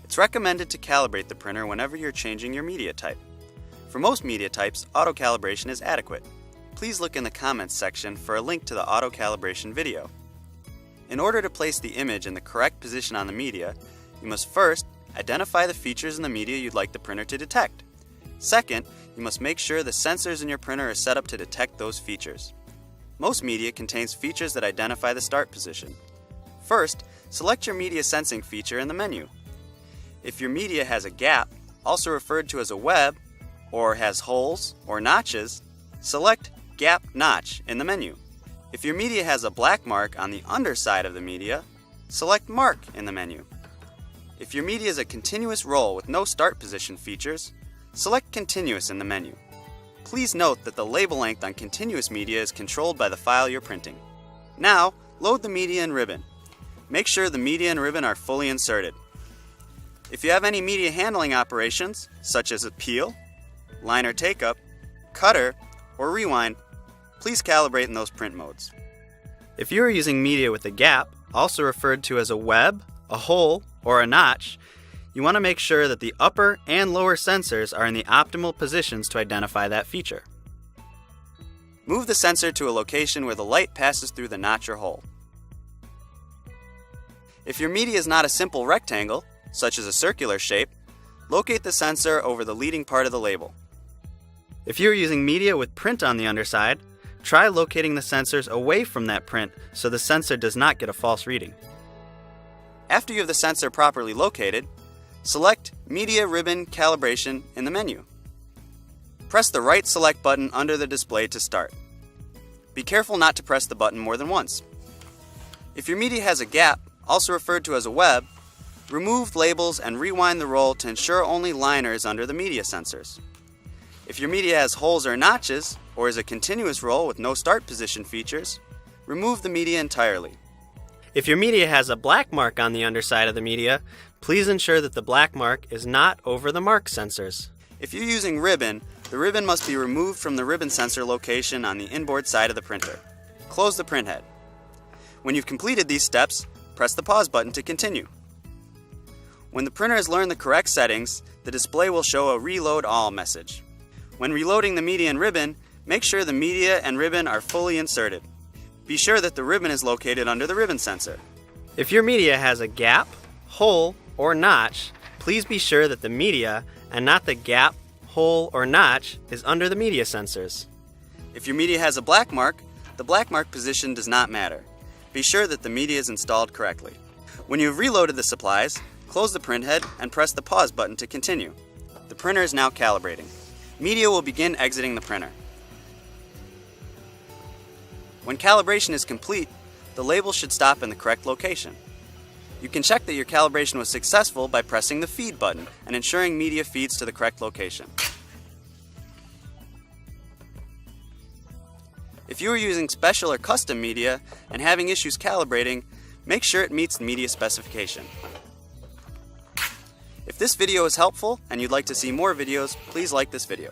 It's recommended to calibrate the printer whenever you're changing your media type. For most media types, auto-calibration is adequate. Please look in the comments section for a link to the auto-calibration video. In order to place the image in the correct position on the media, you must first identify the features in the media you'd like the printer to detect. Second, you must make sure the sensors in your printer are set up to detect those features. Most media contains features that identify the start position. First, select your media sensing feature in the menu. If your media has a gap, also referred to as a web, or has holes or notches, select Gap Notch in the menu. If your media has a black mark on the underside of the media, select Mark in the menu. If your media is a continuous roll with no start position features, select Continuous in the menu. Please note that the label length on continuous media is controlled by the file you're printing. Now, load the media and ribbon. Make sure the media and ribbon are fully inserted. If you have any media handling operations, such as a peel, liner take-up, cutter, or rewind, please calibrate in those print modes. If you are using media with a gap, also referred to as a web, a hole, or a notch, you want to make sure that the upper and lower sensors are in the optimal positions to identify that feature. Move the sensor to a location where the light passes through the notch or hole. If your media is not a simple rectangle, such as a circular shape, locate the sensor over the leading part of the label. If you are using media with print on the underside, try locating the sensors away from that print so the sensor does not get a false reading. After you have the sensor properly located, select Media Ribbon Calibration in the menu. Press the right select button under the display to start. Be careful not to press the button more than once. If your media has a gap, also referred to as a web, remove labels and rewind the roll to ensure only liner is under the media sensors. If your media has holes or notches, or is a continuous roll with no start position features, remove the media entirely. If your media has a black mark on the underside of the media, please ensure that the black mark is not over the mark sensors. If you're using ribbon, the ribbon must be removed from the ribbon sensor location on the inboard side of the printer. Close the printhead. When you've completed these steps, press the pause button to continue. When the printer has learned the correct settings, the display will show a Reload All message. When reloading the media and ribbon, make sure the media and ribbon are fully inserted. Be sure that the ribbon is located under the ribbon sensor. If your media has a gap, hole, or notch, please be sure that the media and not the gap, hole, or notch is under the media sensors. If your media has a black mark, the black mark position does not matter. Be sure that the media is installed correctly. When you have reloaded the supplies, close the printhead and press the pause button to continue. The printer is now calibrating. Media will begin exiting the printer. When calibration is complete, the label should stop in the correct location. You can check that your calibration was successful by pressing the Feed button and ensuring media feeds to the correct location. If you are using special or custom media and having issues calibrating, make sure it meets the media specification. If this video is helpful and you'd like to see more videos, please like this video.